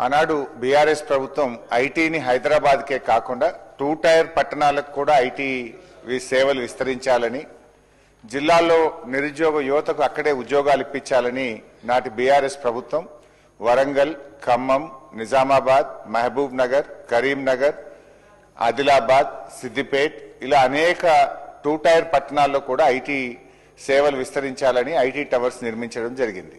ఆనాడు బీఆర్ఎస్ ప్రభుత్వం ఐటీని హైదరాబాద్కే కాకుండా 2 టైర్ పట్టణాలకు కూడా ఐటీ సేవలు విస్తరించాలని, జిల్లాల్లో నిరుద్యోగ యువతకు అక్కడే ఉద్యోగాలు ఇప్పించాలని నాటి బీఆర్ఎస్ ప్రభుత్వం వరంగల్, ఖమ్మం, నిజామాబాద్, మహబూబ్ నగర్, కరీంనగర్, ఆదిలాబాద్, సిద్దిపేట్ ఇలా అనేక 2 టైర్ పట్టణాల్లో కూడా ఐటీ సేవలు విస్తరించాలని ఐటీ టవర్స్ నిర్మించడం జరిగింది.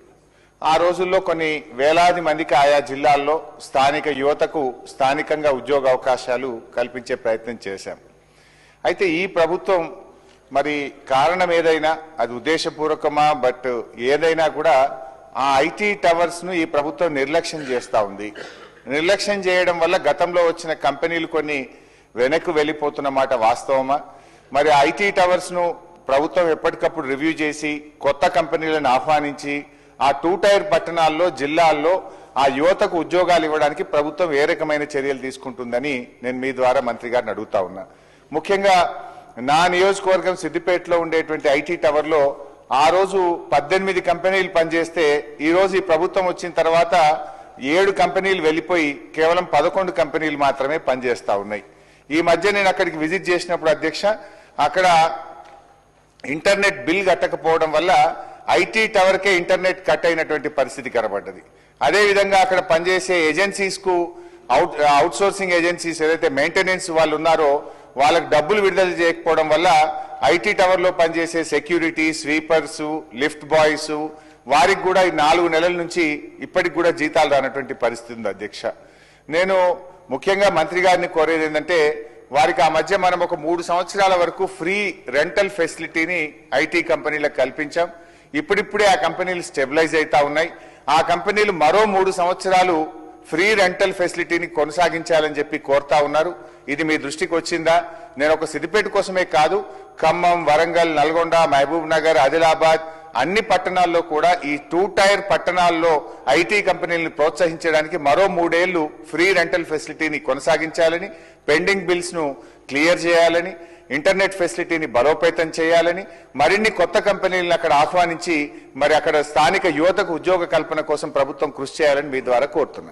ఆ రోజుల్లో కొన్ని వేలాది మందికి ఆయా జిల్లాల్లో స్థానిక యువతకు స్థానికంగా ఉద్యోగ అవకాశాలు కల్పించే ప్రయత్నం చేశాం. అయితే ఈ ప్రభుత్వం మరి కారణం ఏదైనా అది ఉద్దేశపూర్వకమా, బట్ ఏదైనా కూడా ఆ ఐటీ టవర్స్ ను ఈ ప్రభుత్వం నిర్లక్ష్యం చేస్తూ ఉంది. నిర్లక్ష్యం చేయడం వల్ల గతంలో వచ్చిన కంపెనీలు కొన్ని వెనక్కు వెళ్ళిపోతున్న మాట వాస్తవమా? మరి ఐటీ టవర్స్ ను ప్రభుత్వం ఎప్పటికప్పుడు రివ్యూ చేసి కొత్త కంపెనీలను ఆహ్వానించి ఆ 2 టైర్ పట్టణాల్లో, జిల్లాల్లో ఆ యువతకు ఉద్యోగాలు ఇవ్వడానికి ప్రభుత్వం ఏ రకమైన చర్యలు తీసుకుంటుందని నేను మీ ద్వారా మంత్రి గారిని అడుగుతా ఉన్నా. ముఖ్యంగా నా నియోజకవర్గం సిద్దిపేటలో ఉండేటువంటి ఐటీ టవర్లో ఆ రోజు 18 కంపెనీలు పనిచేస్తే ఈ రోజు ఈ ప్రభుత్వం వచ్చిన తర్వాత 7 కంపెనీలు వెళ్ళిపోయి కేవలం 11 కంపెనీలు మాత్రమే పనిచేస్తా ఉన్నాయి. ఈ మధ్య నేను అక్కడికి విజిట్ చేసినప్పుడు అధ్యక్ష, అక్కడ ఇంటర్నెట్ బిల్ కట్టకపోవడం వల్ల ఐటీ టవర్కే ఇంటర్నెట్ కట్ అయినటువంటి పరిస్థితి కనబడ్డది. అదేవిధంగా అక్కడ పనిచేసే ఏజెన్సీస్ కు అవుట్సోర్సింగ్ ఏజెన్సీస్ ఏదైతే మెయింటెనెన్స్ వాళ్ళు ఉన్నారో వాళ్ళకి డబ్బులు విడుదల చేయకపోవడం వల్ల ఐటీ టవర్ లో పనిచేసే సెక్యూరిటీ, స్వీపర్స్, లిఫ్ట్ బాయ్స్ వారికి కూడా ఈ 4 నెలల నుంచి ఇప్పటికి కూడా జీతాలు రానటువంటి పరిస్థితి ఉంది అధ్యక్ష. నేను ముఖ్యంగా మంత్రి గారిని కోరేది ఏంటంటే వారికి ఆ మధ్య మనం ఒక 3 సంవత్సరాల వరకు ఫ్రీ రెంటల్ ఫెసిలిటీని ఐటీ కంపెనీలకు కల్పించాం. ఇప్పుడిప్పుడే ఆ కంపెనీలు స్టెబిలైజ్ అవుతా ఉన్నాయి. ఆ కంపెనీలు మరో 3 సంవత్సరాలు ఫ్రీ రెంటల్ ఫెసిలిటీని కొనసాగించాలని చెప్పి కోరుతా ఉన్నారు. ఇది మీ దృష్టికి వచ్చిందా? నేను ఒక సిద్దిపేట కోసమే కాదు, ఖమ్మం, వరంగల్, నల్గొండ, మహబూబ్ నగర్, ఆదిలాబాద్ అన్ని పట్టణాల్లో కూడా ఈ 2 టైర్ పట్టణాల్లో ఐటీ కంపెనీలను ప్రోత్సహించడానికి మరో 3 ఏళ్లు ఫ్రీ రెంటల్ ఫెసిలిటీని కొనసాగించాలని, పెండింగ్ బిల్స్ ను క్లియర్ చేయాలని, ఇంటర్నెట్ ఫెసిలిటీని బలోపేతం చేయాలని, మరిన్ని కొత్త కంపెనీలను అక్కడ ఆహ్వానించి మరి అక్కడ స్థానిక యువతకు ఉద్యోగ కల్పన కోసం ప్రభుత్వం కృషి చేయాలని మీ ద్వారా కోరుతున్నాను.